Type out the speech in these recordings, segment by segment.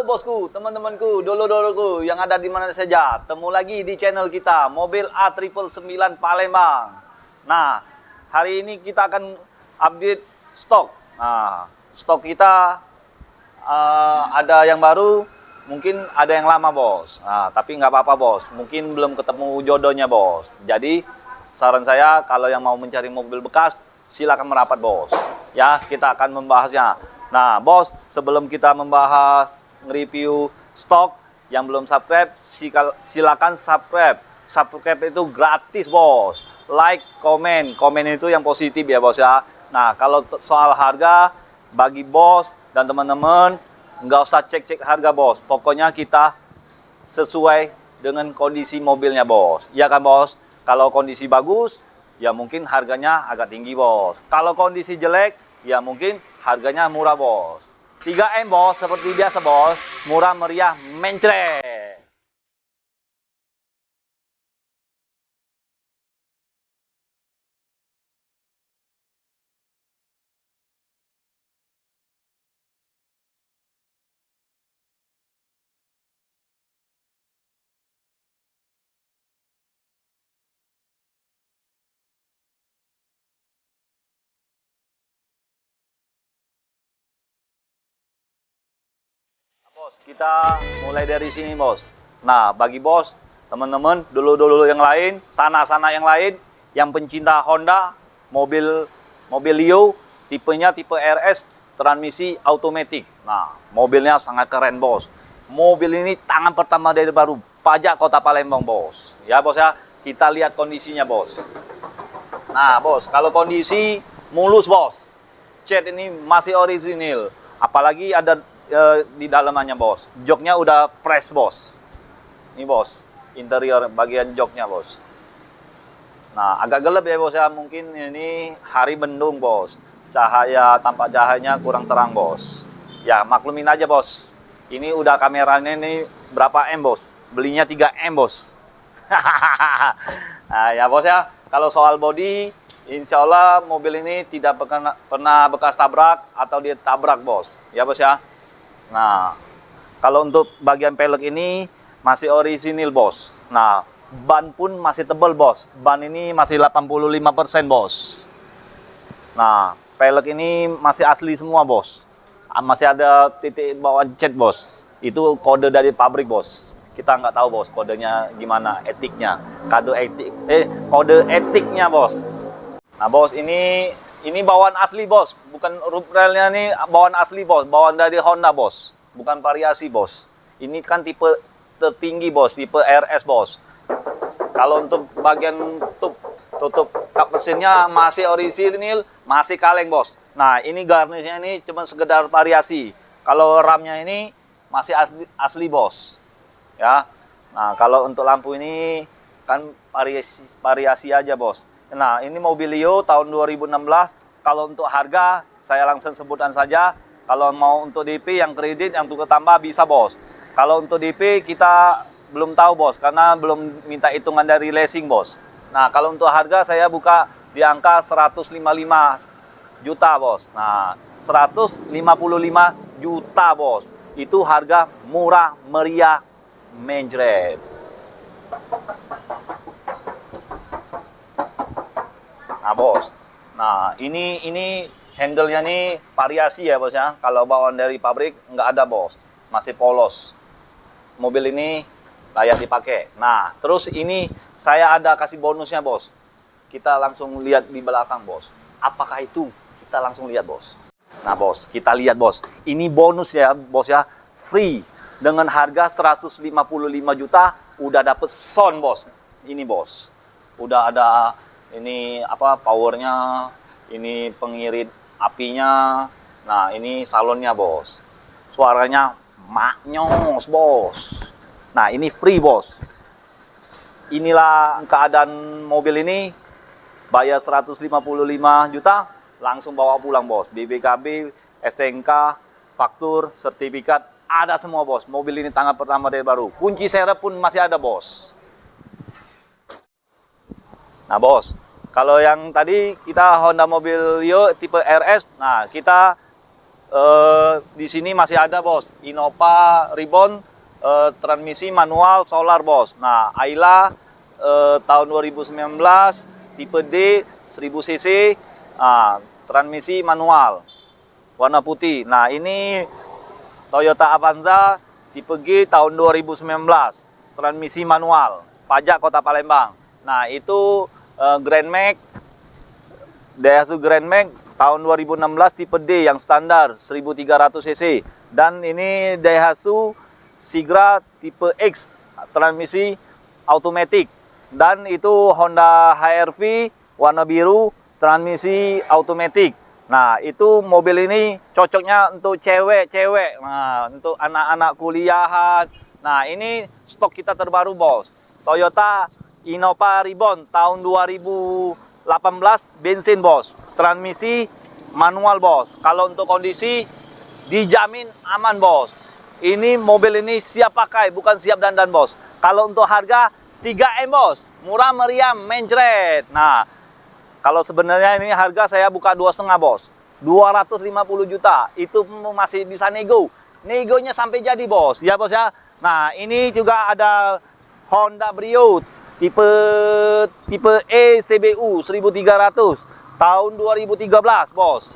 Halo bosku, teman-temanku, dulur-dulurku yang ada di mana saja. Temu lagi di channel kita, Mobil A999 Palembang. Nah, hari ini kita akan update stok. Nah, stok kita ada yang baru, mungkin ada yang lama bos. Nah, tapi nggak apa-apa bos, mungkin belum ketemu jodohnya bos. Jadi, saran saya kalau yang mau mencari mobil bekas, silakan merapat bos. Ya, kita akan membahasnya. Nah, bos, sebelum kita membahas nge-review stok, yang belum subscribe, silakan subscribe. Subscribe itu gratis, bos. Like, komen. Komen itu yang positif ya, bos ya. Nah, kalau soal harga, bagi bos dan teman-teman, nggak usah cek-cek harga, bos. Pokoknya kita sesuai dengan kondisi mobilnya, bos. Iya kan, bos? Kalau kondisi bagus, ya mungkin harganya agak tinggi, bos. Kalau kondisi jelek, ya mungkin harganya murah bos. 3M bos, seperti biasa bos. Murah meriah mencret. Bos, kita mulai dari sini bos. Nah, bagi bos, teman-teman, dulu-dulu yang lain, sana-sana yang lain, yang pencinta Honda, mobil Leo, tipenya tipe RS, transmisi automatic. Nah, mobilnya sangat keren bos. Mobil ini tangan pertama dari baru, pajak Kota Palembang bos. Ya bos ya, kita lihat kondisinya bos. Nah bos, kalau kondisi mulus bos, cat ini masih orisinil, apalagi ada di dalamnya bos. Joknya udah fresh bos. Ini bos, interior bagian joknya bos. Nah agak gelap ya bos ya, mungkin ini hari mendung bos. Cahaya, tampak cahayanya kurang terang bos. Ya maklumin aja bos. Ini udah kameranya ini berapa M bos? Belinya 3M bos. Nah ya bos ya, kalau soal body, insya Allah mobil ini tidak pernah bekas tabrak atau ditabrak bos. Ya bos ya. Nah, kalau untuk bagian pelek ini masih orisinil bos. Nah, ban pun masih tebal bos. Ban ini masih 85% bos. Nah, pelek ini masih asli semua bos. Masih ada titik bawaan cat bos. Itu kode dari pabrik bos. Kita nggak tahu bos kodenya gimana, etiknya. Kode etiknya bos. Nah bos, ini bawaan asli bos, bukan roof railnya nih bawaan asli bos, bawaan dari Honda bos, bukan variasi bos. Ini kan tipe tertinggi bos, tipe RS bos. Kalau untuk bagian tutup kap mesinnya masih orisinil, masih kaleng bos. Nah ini garnisnya ini cuma sekedar variasi. Kalau ramnya ini masih asli bos, ya. Nah kalau untuk lampu ini kan variasi aja bos. Nah, ini mobil Leo tahun 2016. Kalau untuk harga, saya langsung sebutkan saja. Kalau mau untuk DP yang kredit, yang tukar tambah bisa, bos. Kalau untuk DP kita belum tahu, bos, karena belum minta hitungan dari leasing, bos. Nah, kalau untuk harga saya buka di angka 155 juta, bos. Nah, 155 juta, bos. Itu harga murah, meriah, mencret. Nah bos, nah ini handle-nya nih variasi ya bos ya. Kalau bawaan dari pabrik nggak ada bos, masih polos. Mobil ini layak dipakai. Nah terus ini saya ada kasih bonusnya bos. Kita langsung lihat di belakang bos. Apakah itu? Kita langsung lihat bos. Nah bos, kita lihat bos. Ini bonus ya bos ya, free dengan harga 155 juta udah dapet sound bos. Ini bos, udah ada. Ini apa powernya, ini pengirit apinya, nah ini salonnya bos, suaranya maknyos bos. Nah ini free bos. Inilah keadaan mobil ini, bayar 155 juta, langsung bawa pulang bos. BPKB, STNK, faktur, sertifikat, ada semua bos. Mobil ini tangan pertama dari baru, kunci serep pun masih ada bos. Nah bos, kalau yang tadi kita Honda mobil Leo tipe RS, nah kita Di sini masih ada bos, Innova Ribbon, transmisi manual solar bos. Nah, Ayla tahun 2019, tipe D 1000 cc, transmisi manual, warna putih. Nah, ini Toyota Avanza tipe G tahun 2019, transmisi manual, pajak Kota Palembang. Nah, itu Grand Max, Daihatsu Grand Max tahun 2016 tipe D yang standar 1300 cc. Dan ini Daihatsu Sigra tipe X, transmisi automatic. Dan itu Honda HR-V warna biru, transmisi automatic. Nah, itu mobil ini cocoknya untuk cewek-cewek. Nah, untuk anak-anak kuliahan. Nah, ini stok kita terbaru, bos. Toyota Innova Ribbon tahun 2018 bensin, bos. Transmisi manual, bos. Kalau untuk kondisi dijamin aman, bos. Ini mobil ini siap pakai, bukan siap dandan, bos. Kalau untuk harga 3M, bos. Murah meriah, mencret. Nah, kalau sebenarnya ini harga saya buka 2,5, bos. 250 juta. Itu masih bisa nego. Negonya sampai jadi, bos. Ya, bos ya. Nah, ini juga ada Honda Brio tipe E CBU 1300 tahun 2013, bos.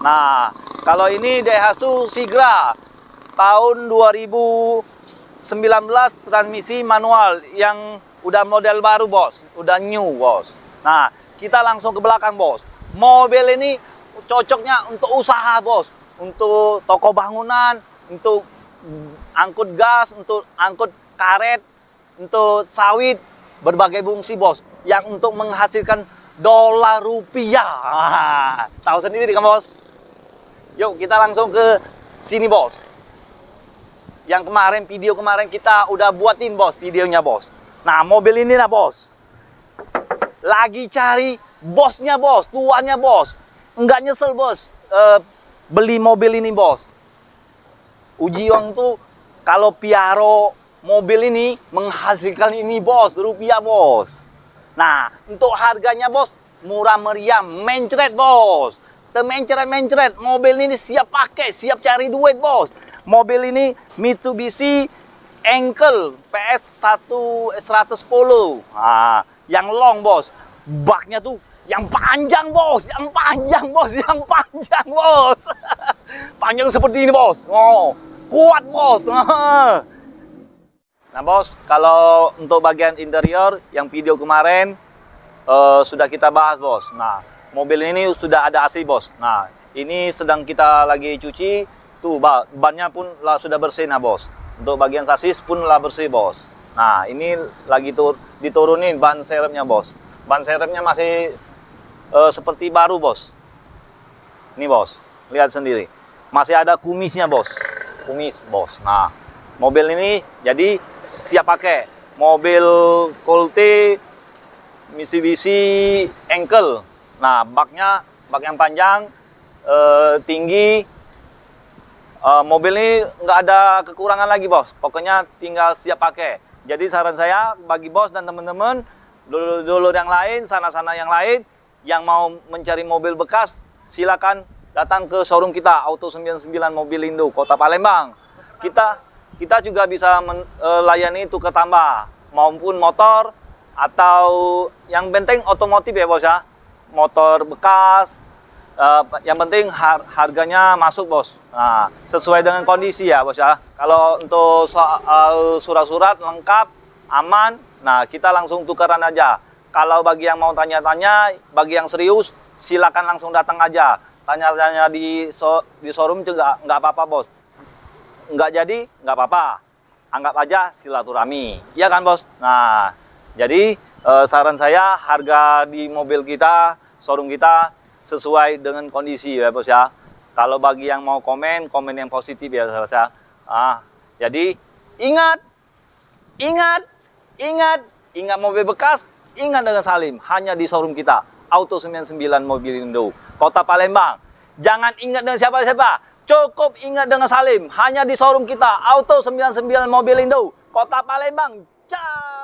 Nah, kalau ini Daihatsu Sigra tahun 2019, transmisi manual yang udah model baru, bos. Udah new, bos. Nah, kita langsung ke belakang, bos. Mobil ini cocoknya untuk usaha, bos. Untuk toko bangunan, untuk angkut gas, untuk angkut karet, untuk sawit, berbagai fungsi, bos. Yang untuk menghasilkan dolar rupiah. Tahu sendiri kan, bos? Yuk, kita langsung ke sini, bos. Yang kemarin, video kemarin kita udah buatin, bos, videonya, bos. Nah, mobil ini lah, bos. Lagi cari bosnya, bos, tuannya, bos. Enggak nyesel, bos, beli mobil ini, bos. Uji Uang tuh kalau piaro mobil ini menghasilkan ini, bos, rupiah, bos. Nah, untuk harganya, bos, murah meriah, mencret, bos. Mencret, mobil ini siap pakai, siap cari duit, bos. Mobil ini Mitsubishi Enckel PS 110. Nah, yang long, bos. Baknya tuh yang panjang, bos. Yang panjang, bos. Panjang seperti ini, bos. Oh, kuat, bos. Nah, bos, kalau untuk bagian interior yang video kemarin sudah kita bahas, bos. Nah, mobil ini sudah ada AC, bos. Nah, ini sedang kita lagi cuci. Tuh, bannya pun lah sudah bersih, nah, bos. Untuk bagian sasis pun lah bersih, bos. Nah, ini lagi diturunin ban serepnya, bos. Ban serepnya masih seperti baru, bos. Ini, bos. Lihat sendiri. Masih ada kumisnya, bos. Kumis, bos. Nah, mobil ini jadi siap pakai. Mobil Colte Mitsubishi Enckel. Nah, baknya bak yang panjang, tinggi. Mobil ini nggak ada kekurangan lagi, bos. Pokoknya tinggal siap pakai. Jadi saran saya bagi bos dan teman-teman, dulur-dulur yang lain, sana-sana yang lain, yang mau mencari mobil bekas, silakan datang ke showroom kita, Auto 99 Mobilindo, Kota Palembang. Kita juga bisa melayani itu ke tambah, maupun motor, atau yang penting otomotif, ya, bos ya. Motor bekas, yang penting harganya masuk, bos. Nah, sesuai dengan kondisi, ya, bos ya. Kalau untuk soal surat-surat lengkap, aman, nah kita langsung tukaran aja. Kalau bagi yang mau tanya-tanya, bagi yang serius, silakan langsung datang aja. Tanya-tanya di showroom juga nggak apa-apa, bos. Nggak jadi, nggak apa-apa. Anggap aja silaturahmi, ya kan, bos? Nah, jadi saran saya harga di mobil kita, showroom kita, sesuai dengan kondisi, ya, bos ya. Kalau bagi yang mau komen yang positif, ya, bos ya. Jadi ingat mobil bekas, ingat dengan Salim. Hanya di showroom kita, Auto 99 Mobilindo, Kota Palembang. Jangan ingat dengan siapa-siapa, cukup ingat dengan Salim. Hanya di showroom kita, Auto 99 Mobilindo, Kota Palembang. Ciao.